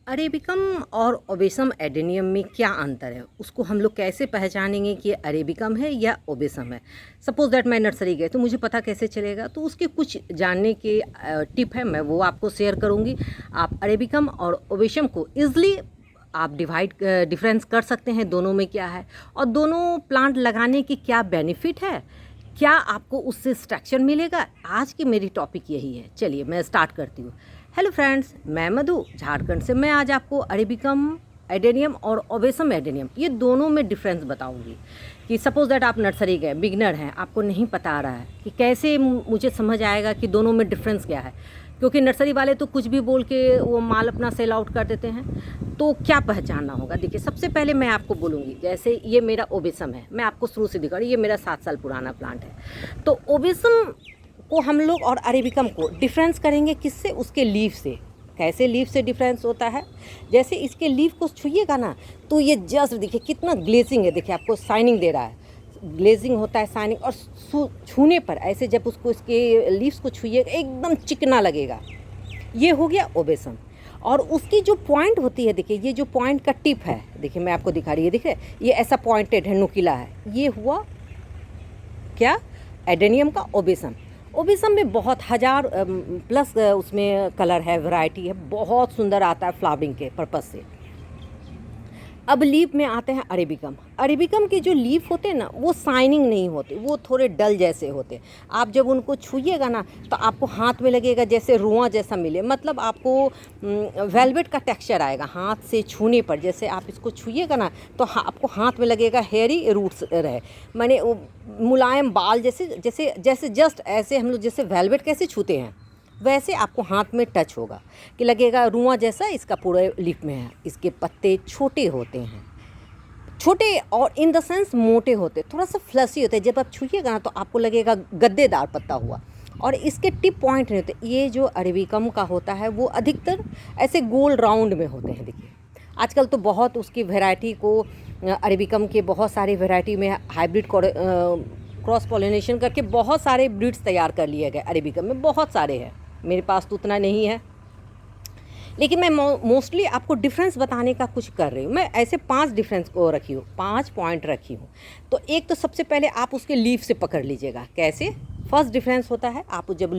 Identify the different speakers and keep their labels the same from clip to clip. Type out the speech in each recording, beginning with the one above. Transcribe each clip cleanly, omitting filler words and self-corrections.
Speaker 1: अरेबिकम और obesum adenium में क्या अंतर है? उसको हम लोग कैसे पहचानेंगे कि ये अरेबिकम है या ओबेसम है? सपोज़ दैट मैं नर्सरी गए तो मुझे पता कैसे चलेगा? तो उसके कुछ जानने के टिप है, मैं वो आपको शेयर करूँगी। आप अरेबिकम और ओबेसम को ईज़िली आप डिफ़रेंस कर सकते हैं दोनों में क्या है और दोनों प्लांट लगाने की क्या बेनिफिट है, क्या आपको उससे एक्सट्रैक्शन मिलेगा। आज की मेरी टॉपिक यही है। चलिए मैं स्टार्ट करती हूँ। हेलो फ्रेंड्स, मैं मधु झारखंड से। मैं आज आपको अरेबिकम एडेनियम और ओबेसम एडेनियम ये दोनों में डिफरेंस बताऊंगी कि सपोज़ दैट आप नर्सरी गए, बिगनर हैं, आपको नहीं पता आ रहा है कि कैसे मुझे समझ आएगा कि दोनों में डिफरेंस क्या है, क्योंकि नर्सरी वाले तो कुछ भी बोल के वो माल अपना सेल आउट कर देते हैं। तो क्या पहचानना होगा? देखिए, सबसे पहले मैं आपको बोलूँगी, जैसे ये मेरा ओबेसम है, मैं आपको शुरू से दिखा रही हूँ, ये मेरा 7 साल पुराना प्लांट है। तो ओबेसम को हम लोग और अरेबिकम को डिफरेंस करेंगे किससे? उसके लीफ से। कैसे लीफ से डिफरेंस होता है? जैसे इसके लीफ को छूइएगा ना तो ये जस्ट देखिए कितना ग्लेजिंग है, देखिए आपको शाइनिंग दे रहा है, ग्लेजिंग होता है, शाइनिंग। और छूने पर ऐसे जब उसको इसके लीव्स को छूइएगा एकदम चिकना लगेगा। ये हो गया ओबेसम। और उसकी जो पॉइंट होती है, देखिए ये जो पॉइंट का टिप है, देखिए मैं आपको दिखा रही है, दिख रहा है ये ऐसा पॉइंटेड है, नुकीला है। ये हुआ क्या? एडेनियम का ओबेसम। ओबेसम में बहुत हज़ार प्लस उसमें कलर है, वैरायटी है, बहुत सुंदर आता है फ्लावरिंग के पर्पज़ से। अब लीफ में आते हैं अरेबिकम। अरेबिकम के जो लीफ होते हैं ना वो शाइनिंग नहीं होते, वो थोड़े डल जैसे होते। आप जब उनको छूइएगा ना तो आपको हाथ में लगेगा जैसे रुआं जैसा मिले, मतलब आपको वेलवेट का टेक्सचर आएगा हाथ से छूने पर। जैसे आप इसको छूइएगा ना तो आपको हाथ में लगेगा हेयरी रूट्स रहे, माने मुलायम बाल जैसे जैसे जैसे जस्ट ऐसे हम लोग जैसे वेलवेट कैसे छूते हैं वैसे आपको हाथ में टच होगा कि लगेगा रुआं जैसा इसका पूरे लीफ में है। इसके पत्ते छोटे होते हैं, छोटे और इन द सेंस मोटे होते, थोड़ा सा फ्लसी होते हैं। जब आप छूइएगा ना तो आपको लगेगा गद्देदार पत्ता हुआ। और इसके टिप पॉइंट नहीं होते। ये जो अरेबिकम का होता है वो अधिकतर ऐसे गोल राउंड में होते हैं। देखिए आजकल तो बहुत उसकी वैरायटी को अरेबिकम के बहुत सारी वैरायटी में हाइब्रिड क्रॉस पॉलिनेशन करके बहुत सारे ब्रीड्स तैयार कर लिए गए। अरेबिकम में बहुत सारे हैं, मेरे पास तो उतना नहीं है, लेकिन मैं मोस्टली आपको डिफरेंस बताने का कुछ कर रही हूँ। मैं ऐसे 5 डिफरेंस को रखी हूँ, 5 पॉइंट रखी हूँ। तो एक तो सबसे पहले आप उसके लीफ से पकड़ लीजिएगा। कैसे? फर्स्ट डिफरेंस होता है, आप जब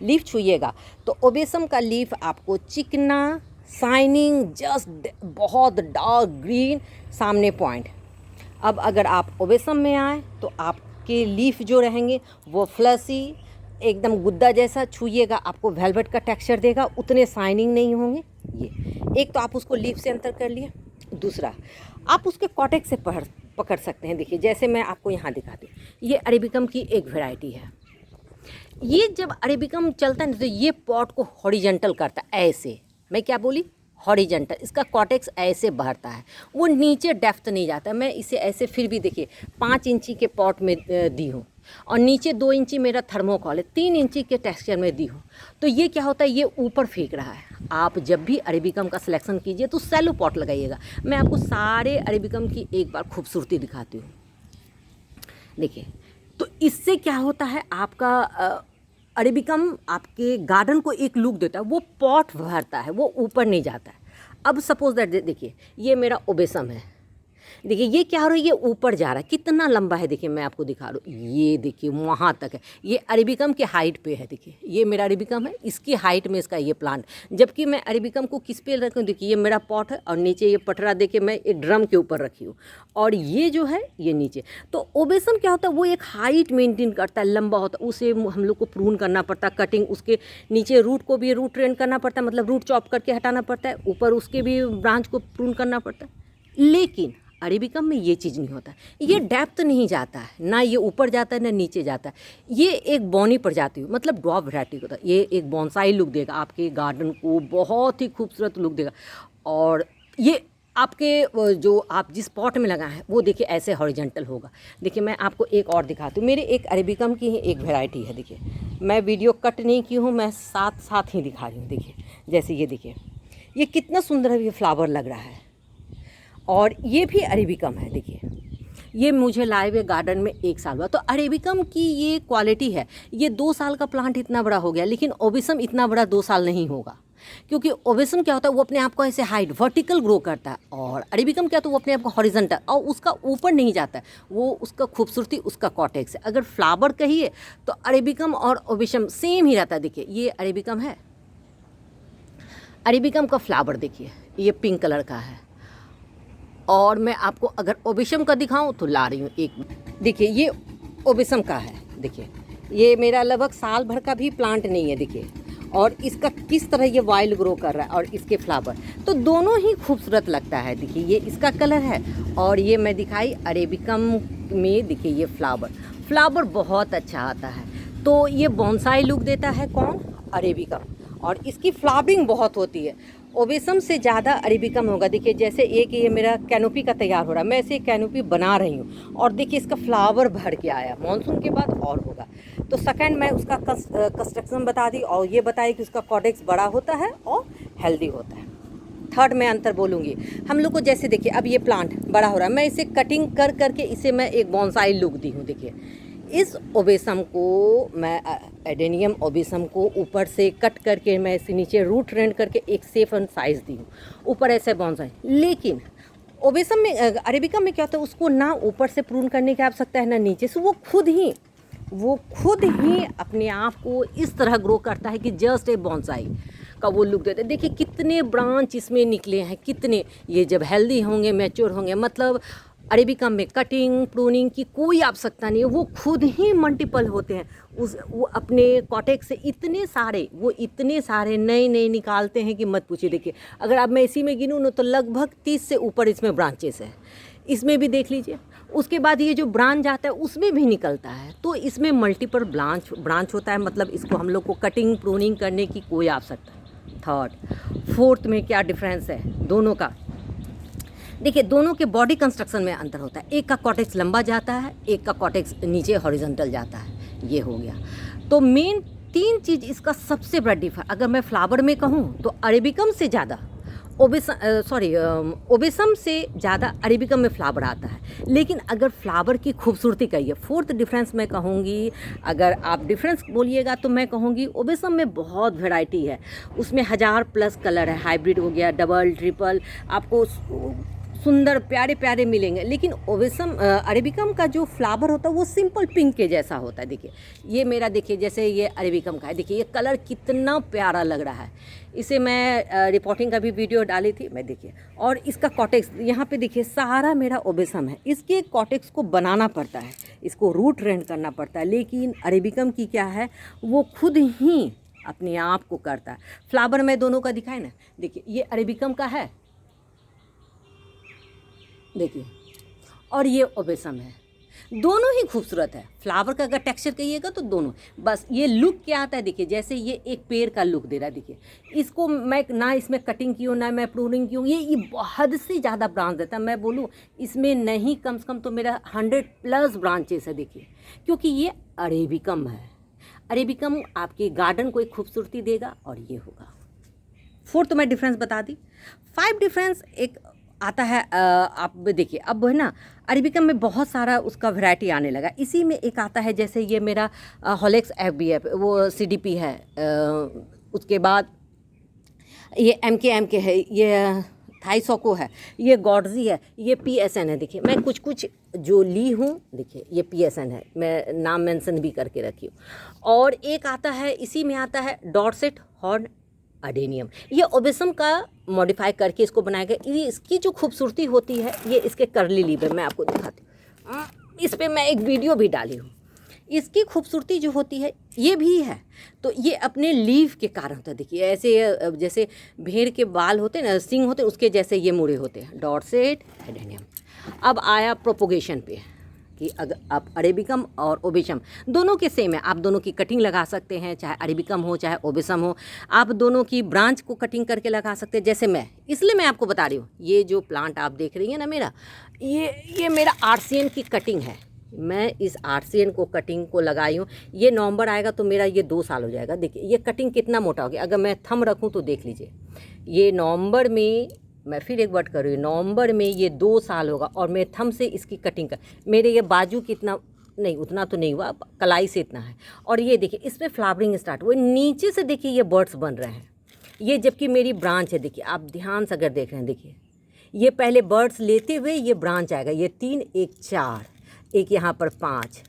Speaker 1: लीफ छूइएगा तो ओबेसम का लीफ आपको चिकना, शाइनिंग, जस्ट बहुत डार्क ग्रीन, सामने पॉइंट। अब अगर आप ओबेसम में आए तो आपके लीफ जो रहेंगे वो फ्लसी, एकदम गुद्दा जैसा, छूइएगा आपको वेलवेट का टेक्सचर देगा, उतने शाइनिंग नहीं होंगे। ये एक तो आप उसको लीफ से अंतर कर लिए। दूसरा, आप उसके कॉटेक्स से पकड़ सकते हैं। देखिए जैसे मैं आपको यहाँ दिखाती हूँ, ये अरेबिकम की एक वैरायटी है। ये जब अरेबिकम चलता है ना तो ये पॉट को हॉरिजेंटल करता है, ऐसे। मैं क्या बोली? हॉरिजेंटल। इसका कॉटेक्स ऐसे बढ़ता है, वो नीचे डेप्थ नहीं जाता। मैं इसे ऐसे फिर भी देखिए 5 इंची के पॉट में दी हूँ और नीचे 2 इंची मेरा थर्मोकॉल है, 3 इंची के टेक्सचर में दी हूँ। तो ये क्या होता है, ये ऊपर फेंक रहा है। आप जब भी अरेबिकम का सिलेक्शन कीजिए तो सैलो पॉट लगाइएगा। मैं आपको सारे अरेबिकम की एक बार खूबसूरती दिखाती हूँ। देखिए, तो इससे क्या होता है, आपका अरेबिकम आपके गार्डन को एक लुक देता है, वो पॉट भरता है, वो ऊपर नहीं जाता है। अब सपोज दैट देखिए ये मेरा ओबेसम है, देखिए ये क्या हो रहा है, ये ऊपर जा रहा है, कितना लंबा है। देखिए मैं आपको दिखा रहा हूँ, ये देखिए वहाँ तक है। ये अरेबिकम के हाइट पे है। देखिए ये मेरा अरेबिकम है, इसकी हाइट में इसका ये प्लांट। जबकि मैं अरेबिकम को किस पे रखूँ? देखिए ये मेरा पॉट है और नीचे ये पटरा देखिए मैं एक ड्रम के ऊपर रखी हूँ और ये जो है ये नीचे। तो ओबेसम क्या होता है, वो एक हाइट मेंटेन करता है, लंबा होता है, उसे हम लोग को प्रून करना पड़ता है, कटिंग उसके नीचे रूट को भी रूट ट्रेन करना पड़ता है, मतलब रूट चॉप करके हटाना पड़ता है, ऊपर उसके भी ब्रांच को प्रून करना पड़ता है। लेकिन अरेबिकम में ये चीज़ नहीं होता, ये डेप्थ नहीं जाता है, ना ये ऊपर जाता है ना नीचे जाता है। ये एक बॉनी प्रजाति मतलब ड्रॉप वैरायटी होता है। ये एक बॉन्साई लुक देगा आपके गार्डन को, बहुत ही खूबसूरत लुक देगा। और ये आपके जो आप जिस पॉट में लगाए हैं वो देखिए ऐसे हॉरिजेंटल होगा। देखिए मैं आपको एक और दिखाती हूँ, मेरे एक अरेबिकम की ही एक वैरायटी है। देखिए मैं वीडियो कट नहीं की हूँ, मैं साथ साथ ही दिखा रही हूँ। देखिए जैसे ये देखिए ये कितना सुंदर ये फ्लावर लग रहा है, और ये भी अरेबिकम है। देखिए ये मुझे लाए हुए गार्डन में 1 साल हुआ। तो अरेबिकम की ये क्वालिटी है, ये 2 साल का प्लांट इतना बड़ा हो गया, लेकिन ओबेसम इतना बड़ा 2 साल नहीं होगा। क्योंकि ओबेसम क्या होता है वो अपने आप को ऐसे हाइट वर्टिकल ग्रो करता है, और अरेबिकम क्या तो वो अपने आप को हॉरिजॉन्टल और उसका ऊपर नहीं जाता है, वो उसका खूबसूरती उसका कॉटेक्स है। अगर फ्लावर कहिए तो अरेबिकम और ओबेसम सेम ही रहता है। देखिए ये अरेबिकम है, अरेबिकम का फ्लावर देखिए ये पिंक कलर का है, और मैं आपको अगर ओबेसम का दिखाऊं तो ला रही हूँ एक, देखिए ये ओबेसम का है। देखिए ये मेरा लगभग साल भर का भी प्लांट नहीं है, देखिए, और इसका किस तरह ये वाइल्ड ग्रो कर रहा है और इसके फ्लावर तो दोनों ही खूबसूरत लगता है। देखिए ये इसका कलर है, और ये मैं दिखाई अरेबिकम में, देखिए ये फ्लावर बहुत अच्छा आता है। तो ये बॉन्साई लुक देता है कौन, अरेबिकम, और इसकी फ्लावरिंग बहुत होती है। ओबेसम से ज़्यादा अरेबिकम होगा। देखिए जैसे एक ये मेरा कैनोपी का तैयार हो रहा है, मैं ऐसे कैनोपी बना रही हूँ, और देखिए इसका फ्लावर भर के आया, मानसून के बाद और होगा। तो सेकंड मैं उसका कंस्ट्रक्शन बता दी, और ये बताई कि उसका कॉडेक्स बड़ा होता है और हेल्दी होता है। थर्ड मैं अंतर बोलूँगी हम लोग को, जैसे देखिए अब ये प्लांट बड़ा हो रहा है, मैं इसे कटिंग कर करके इसे मैं एक बॉन्साई लुक दी हूँ। देखिए इस ओबेसम को मैं एडेनियम ओबेसम को ऊपर से कट करके मैं इसे नीचे रूट रेंड करके एक सेफ एंड साइज़ दी हूँ, ऊपर ऐसे बॉन्साई। लेकिन ओबेसम में अरेबिका में क्या होता है, उसको ना ऊपर से प्रून करने की आवश्यकता है ना नीचे से, वो खुद ही अपने आप को इस तरह ग्रो करता है कि जस्ट ए बॉन्साई का वो लुक देता है। देखिए कितने ब्रांच इसमें निकले हैं, कितने, ये जब हेल्दी होंगे मैच्योर होंगे, मतलब अरेबिका में कटिंग प्रूनिंग की कोई आवश्यकता नहीं है, वो खुद ही मल्टीपल होते हैं। वो अपने कॉटेक्स से इतने सारे नए निकालते हैं कि मत पूछिए। देखिए अगर अब मैं इसी में गिनूँ ना तो लगभग 30 से ऊपर इसमें ब्रांचेस है, इसमें भी देख लीजिए। उसके बाद ये जो ब्रांच आता है उसमें भी निकलता है, तो इसमें मल्टीपल ब्रांच होता है, मतलब इसको हम लोग को कटिंग प्रूनिंग करने की कोई आवश्यकता नहीं। थर्ड फोर्थ में क्या डिफरेंस है दोनों का, देखिए दोनों के बॉडी कंस्ट्रक्शन में अंतर होता है। एक का कॉटेक्स लंबा जाता है, एक का कॉटेक्स नीचे हॉरिजॉन्टल जाता है, ये हो गया। तो मेन 3 चीज़ इसका सबसे बड़ा डिफर, अगर मैं फ्लावर में कहूँ तो अरेबिकम से ज़्यादा ओबेसम से ज़्यादा अरेबिकम में फ्लावर आता है। लेकिन अगर फ्लावर की खूबसूरती कहिए, फोर्थ डिफरेंस मैं कहूँगी, अगर आप डिफरेंस बोलिएगा तो मैं कहूँगी ओबेसम में बहुत वैरायटी है, उसमें 1000+ कलर है, हाइब्रिड हो गया, डबल ट्रिपल, आपको सुंदर प्यारे प्यारे मिलेंगे। लेकिन ओबेसम अरेबिकम का जो फ्लावर होता है वो सिंपल पिंक के जैसा होता है। देखिए ये मेरा, देखिए जैसे ये अरेबिकम का है, देखिए ये कलर कितना प्यारा लग रहा है। इसे मैं रिपोर्टिंग का भी वीडियो डाली थी मैं, देखिए, और इसका कॉटेक्स यहाँ पे देखिए सारा मेरा ओबेसम है। इसके कॉटेक्स को बनाना पड़ता है, इसको रूट रेंड करना पड़ता है, लेकिन अरेबिकम की क्या है, वो खुद ही अपने आप को करता है। फ्लावर में दोनों का दिखाए ना, देखिए ये अरेबिकम का है, देखिए, और ये ओबेसम है, दोनों ही खूबसूरत है। फ्लावर का अगर टेक्सचर कहिएगा तो दोनों, बस ये लुक क्या आता है, देखिए जैसे ये एक पेड़ का लुक दे रहा है। देखिए इसको मैं ना इसमें कटिंग की हूँ ना मैं प्रूनिंग की हूँ, ये हद से ज़्यादा ब्रांच देता है। मैं बोलूँ इसमें नहीं कम से कम तो मेरा 100+ ब्रांचेस है। देखिए क्योंकि ये अरेबिकम है, अरेबिकम आपके गार्डन को एक खूबसूरती देगा, और ये होगा। फोर्थ तो मैं डिफरेंस बता दी। 5 डिफरेंस एक आता है, आप देखिए अब है ना अरेबिकम में बहुत सारा उसका वैरायटी आने लगा। इसी में एक आता है, जैसे ये मेरा हॉलेक्स FBF वो CDP है, उसके बाद ये MK है, ये थाइसोको है, ये गॉडजी है, ये PSN है। देखिए मैं कुछ जो ली हूँ, देखिए ये PSN है, मैं नाम मेंशन भी करके रखी हूँ। और एक आता है, इसी में आता है डॉर्सेट हॉर्न अडेनियम, ये ओबेसम का मॉडिफाई करके इसको बनाया गया। ये इसकी जो खूबसूरती होती है, ये इसके करली लीव है, मैं आपको दिखाती हूँ, इस पर मैं एक वीडियो भी डाली हूँ। इसकी खूबसूरती जो होती है ये भी है, तो ये अपने लीव के कारण होता है। देखिए ऐसे जैसे भेड़ के बाल होते हैं ना, सिंग होते हैं, उसके जैसे ये मुड़े होते हैं, डॉर्सेट एडेनियम। अब आया प्रोपोगेशन पे कि अगर आप अरेबिकम और ओबेसम दोनों के सेम है, आप दोनों की कटिंग लगा सकते हैं, चाहे अरेबिकम हो चाहे ओबेसम हो, आप दोनों की ब्रांच को कटिंग करके लगा सकते हैं। जैसे मैं, इसलिए मैं आपको बता रही हूँ, ये जो प्लांट आप देख रही हैं ना मेरा, ये मेरा आर्सियन की कटिंग है। मैं इस आर्सियन को कटिंग को लगाई हूँ, ये नवंबर आएगा तो मेरा ये 2 साल हो जाएगा। देखिए ये कटिंग कितना मोटा हो गया, अगर मैं थंब रखूँ तो देख लीजिए, ये नवंबर में, मैं फिर एक बार कर रही हूँ, नवंबर में ये 2 साल होगा, और मैं थंब से इसकी कटिंग कर, मेरे ये बाजू कितना नहीं, उतना तो नहीं हुआ, कलाई से इतना है। और ये देखिए इसमें फ्लावरिंग स्टार्ट हुआ, नीचे से देखिए ये बर्ड्स बन रहे हैं, ये जबकि मेरी ब्रांच है, देखिए आप ध्यान से अगर देख रहे हैं, देखिए ये पहले बर्ड्स लेते हुए ये ब्रांच आएगा, ये 3 1 4, एक यहाँ पर 5,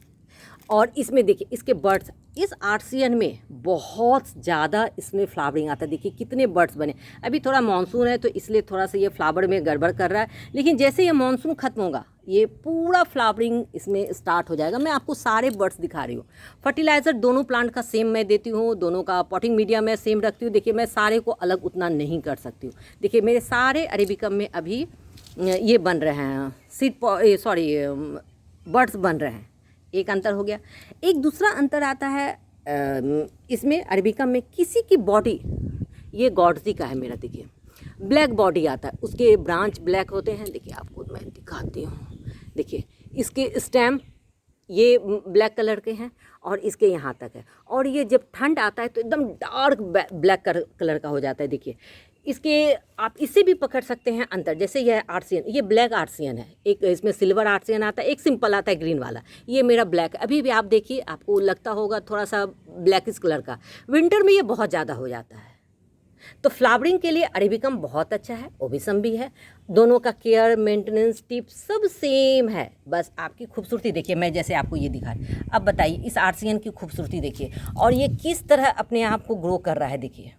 Speaker 1: और इसमें देखिए इसके बर्ड्स, इस आर्सियन में बहुत ज़्यादा इसमें फ्लावरिंग आता है। देखिए कितने बर्ड्स बने। अभी थोड़ा मानसून है तो इसलिए थोड़ा सा ये फ्लावर में गड़बड़ कर रहा है, लेकिन जैसे ये मानसून ख़त्म होगा ये पूरा फ्लावरिंग इसमें स्टार्ट हो जाएगा। मैं आपको सारे बर्ड्स दिखा रही हूँ। फर्टिलाइज़र दोनों प्लांट का सेम मैं देती हूँ, दोनों का पॉटिंग मीडिया मैं सेम रखती हूँ। देखिए मैं सारे को अलग उतना नहीं कर सकती हूँ। देखिए मेरे सारे अरेबिकम में अभी ये बन रहे हैं बर्ड्स बन रहे हैं। एक अंतर हो गया। एक दूसरा अंतर आता है इसमें अरेबिकम में, किसी की बॉडी, ये गॉडजी का है मेरा, देखिए ब्लैक बॉडी आता है, उसके ब्रांच ब्लैक होते हैं। देखिए आपको मैं दिखाती हूँ, देखिए इसके स्टेम ये ब्लैक कलर के हैं और इसके यहाँ तक है, और ये जब ठंड आता है तो एकदम डार्क ब्लैक कलर का हो जाता है। देखिए इसके आप इससे भी पकड़ सकते हैं अंतर। जैसे यह आर्सियन, ये ब्लैक आर्सियन है, एक इसमें सिल्वर आर्सियन आता है, एक सिंपल आता है ग्रीन वाला। ये मेरा ब्लैक, अभी भी आप देखिए आपको लगता होगा थोड़ा सा ब्लैकिश कलर का। विंटर में ये बहुत ज़्यादा हो जाता है। तो फ्लावरिंग के लिए अरेबिकम बहुत अच्छा है, ओबिसम भी है। दोनों का केयर मेंटेनेंस टिप सब सेम है, बस आपकी खूबसूरती देखिए। मैं जैसे आपको ये दिखा रही, अब बताइए इस आर्सियन की खूबसूरती देखिए, और ये किस तरह अपने आप को ग्रो कर रहा है। देखिए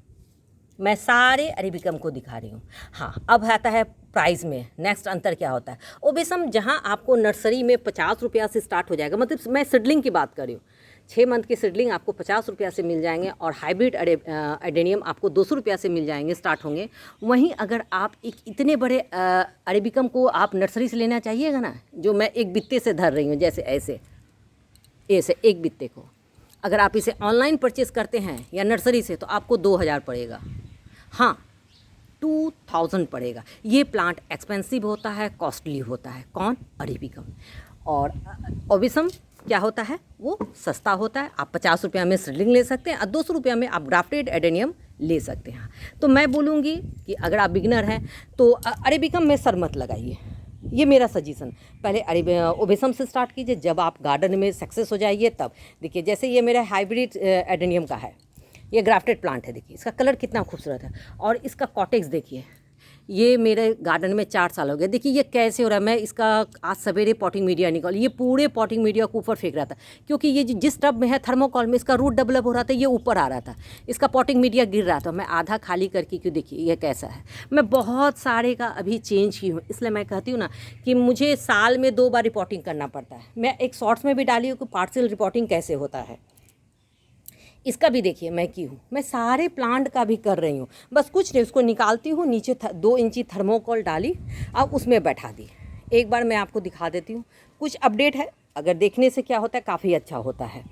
Speaker 1: मैं सारे अरेबिकम को दिखा रही हूँ। हाँ, अब आता है प्राइस में नेक्स्ट अंतर क्या होता है। ओबिसम जहाँ आपको नर्सरी में 50 रुपया से स्टार्ट हो जाएगा, मतलब मैं सिडलिंग की बात कर रही हूँ, 6 मंथ के सिडलिंग आपको 50 रुपया से मिल जाएंगे, और हाइब्रिड एडेनियम आपको 200 रुपया से मिल जाएंगे, स्टार्ट होंगे। वहीं अगर आप एक इतने बड़े अरेबिकम को आप नर्सरी से लेना चाहिएगा ना, जो मैं एक बित्ते से धर रही हूँ, जैसे ऐसे एक बित्ते को अगर आप इसे ऑनलाइन परचेज़ करते हैं या नर्सरी से, तो आपको 2000 पड़ेगा। हाँ, 2000 पड़ेगा। ये प्लांट एक्सपेंसिव होता है, कॉस्टली होता है। कौन? अरेबिकम। और ओबिसम क्या होता है, वो सस्ता होता है। आप 50 रुपया में सीडलिंग ले सकते हैं और 200 रुपया में आप ग्राफ्टेड एडेनियम ले सकते हैं। तो मैं बोलूँगी कि अगर आप बिगनर हैं तो अरेबिकम में सर मत लगाइए, ये मेरा सजेशन। पहले ओबिसम से स्टार्ट कीजिए, जब आप गार्डन में सक्सेस हो जाइए तब। देखिए जैसे ये मेरा हाइब्रिड एडेनियम का है, ये ग्राफ्टेड प्लांट है। देखिए इसका कलर कितना खूबसूरत है, और इसका कॉटेक्स देखिए। ये मेरे गार्डन में 4 साल हो गए। देखिए ये कैसे हो रहा है। मैं इसका आज सवेरे पॉटिंग मीडिया निकाल, ये पूरे पॉटिंग मीडिया को ऊपर फेंक रहा था, क्योंकि ये जिस टब में है थर्मोकॉल में, इसका रूट डेवलप हो रहा था, ये ऊपर आ रहा था, इसका पॉटिंग मीडिया गिर रहा था। मैं आधा खाली करके, क्यों देखिए ये कैसा है। मैं बहुत सारे का अभी चेंज की हूँ, इसलिए मैं कहती हूँ ना कि मुझे साल में 2 बार रिपोर्टिंग करना पड़ता है। मैं एक शॉर्ट्स में भी डाली हूँ कि पार्शियल रिपोर्टिंग कैसे होता है। इसका भी देखिए मैं की हूँ, मैं सारे प्लांट का भी कर रही हूँ। बस कुछ नहीं, उसको निकालती हूँ, नीचे 2 इंची थर्मोकोल डाली और उसमें बैठा दी। एक बार मैं आपको दिखा देती हूँ, कुछ अपडेट है। अगर देखने से क्या होता है, काफ़ी अच्छा होता है।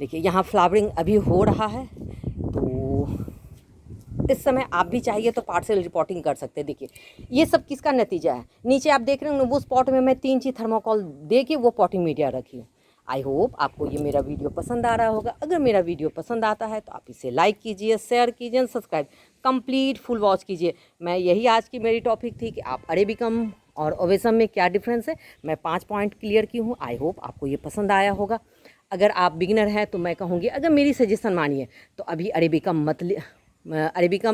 Speaker 1: देखिए यहाँ फ्लावरिंग अभी हो रहा है, तो इस समय आप भी चाहिए तो पार्शियल रिपोर्टिंग कर सकते हैं। देखिए ये सब किसका नतीजा है। नीचे आप देख रहे हो, वो स्पॉट में मैं 3 इंची थर्मोकोल दे के वो पॉटिंग मीडिया रखी हूँ। आई होप आपको ये मेरा वीडियो पसंद आ रहा होगा। अगर मेरा वीडियो पसंद आता है तो आप इसे लाइक कीजिए, शेयर कीजिए, सब्सक्राइब कंप्लीट फुल वॉच कीजिए। मैं यही आज की मेरी टॉपिक थी कि आप अरेबिकम और ओवेसम में क्या डिफरेंस है। मैं 5 पॉइंट क्लियर की हूँ। आई होप आपको ये पसंद आया होगा। अगर आप बिगिनर हैं तो मैं कहूँगी, अगर मेरी सजेशन मानिए तो अभी अरेबिकम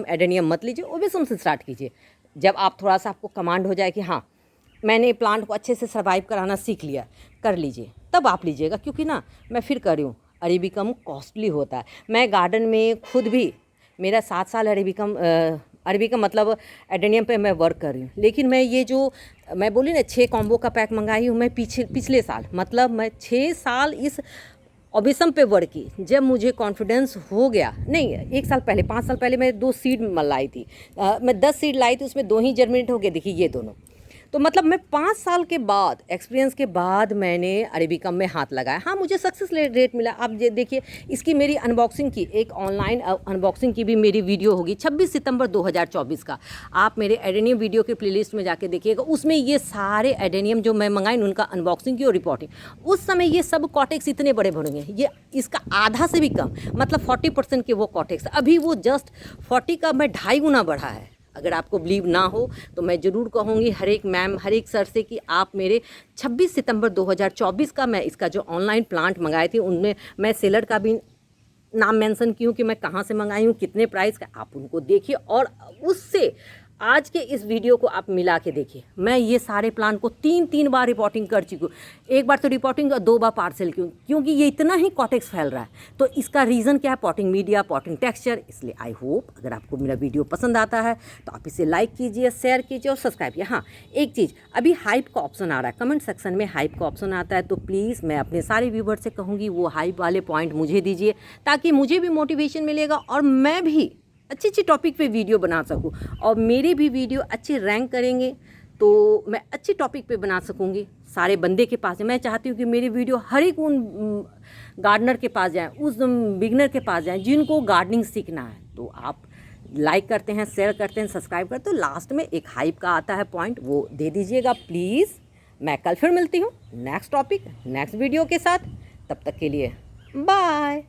Speaker 1: एडेनियम मत लीजिए, ओवेसम से स्टार्ट कीजिए। जब आप थोड़ा सा आपको कमांड हो जाए कि हाँ मैंने प्लांट को अच्छे से सर्वाइव कराना सीख लिया, कर लीजिए, तब आप लीजिएगा। क्योंकि ना मैं फिर कर रही हूँ, अरेबिकम कॉस्टली होता है। मैं गार्डन में खुद भी, मेरा 7 साल अरेबिकम मतलब एडेनियम पे मैं वर्क कर रही हूँ। लेकिन मैं ये जो मैं बोली ना 6 कॉम्बो का पैक मंगाई हूँ मैं पिछले साल, मतलब मैं 6 साल इस ओबिसम पे वर्क की। जब मुझे कॉन्फिडेंस हो गया, नहीं 1 साल पहले, 5 साल पहले मैं 2 सीड लाई थी, मैं 10 सीड लाई थी, उसमें 2 ही जर्मिनेट हो गए। देखिए ये दोनों, तो मतलब मैं 5 साल के बाद एक्सपीरियंस के बाद मैंने अरेबिकम में हाथ लगाया। हाँ मुझे सक्सेस रेट मिला। आप ये देखिए, इसकी मेरी अनबॉक्सिंग की, एक ऑनलाइन अनबॉक्सिंग की भी मेरी वीडियो होगी 26 सितंबर 2024 का। आप मेरे एडेनियम वीडियो के प्लेलिस्ट में जाके देखिएगा, उसमें ये सारे एडेनियम जो मैं मंगाई उनका अनबॉक्सिंग की और रिपोर्टिंग। उस समय ये सब कॉटेक्स इतने बड़े बनेंगे, ये इसका आधा से भी कम, मतलब 40% के वो कॉटेक्स, अभी वो जस्ट 40 का मैं 2.5 गुना बढ़ा है। अगर आपको बिलीव ना हो तो मैं ज़रूर कहूँगी हर एक मैम, हर एक सर से कि आप मेरे 26 सितंबर 2024 का मैं इसका जो ऑनलाइन प्लांट मंगाए थे उनमें मैं सेलर का भी नाम मेंशन की हूँ कि मैं कहाँ से मंगाई हूँ, कितने प्राइस का, आप उनको देखिए और उससे आज के इस वीडियो को आप मिला के देखिए। मैं ये सारे प्लांट को 3 बार रिपोर्टिंग कर चुकी हूँ, एक बार तो रिपोर्टिंग और 2 बार पार्सल की हूँ, क्योंकि ये इतना ही कॉटेक्स फैल रहा है। तो इसका रीज़न क्या है? Potting media, potting texture. इसलिए आई होप अगर आपको मेरा वीडियो पसंद आता है तो आप इसे लाइक कीजिए, शेयर कीजिए और सब्सक्राइब कीजिए। हाँ, एक चीज़, अभी हाइप का ऑप्शन आ रहा है, कमेंट सेक्शन में हाइप का ऑप्शन आता है, तो प्लीज़ मैं अपने सारे व्यूवर्स से कहूँगी वो हाइप वाले पॉइंट मुझे दीजिए, ताकि मुझे भी मोटिवेशन मिलेगा और मैं भी अच्छी टॉपिक पे वीडियो बना सकूं और मेरे भी वीडियो अच्छे रैंक करेंगे तो मैं अच्छे टॉपिक पे बना सकूंगी। सारे बंदे के पास मैं चाहती हूँ कि मेरी वीडियो हर एक उन गार्डनर के पास जाए, उस बिगनर के पास जाए जिनको गार्डनिंग सीखना है। तो आप लाइक करते हैं, शेयर करते हैं, सब्सक्राइब करते हैं, तो लास्ट में एक हाइप का आता है पॉइंट, वो दे दीजिएगा प्लीज़। मैं कल फिर मिलती हूँ नेक्स्ट टॉपिक नेक्स्ट वीडियो के साथ, तब तक के लिए बाय।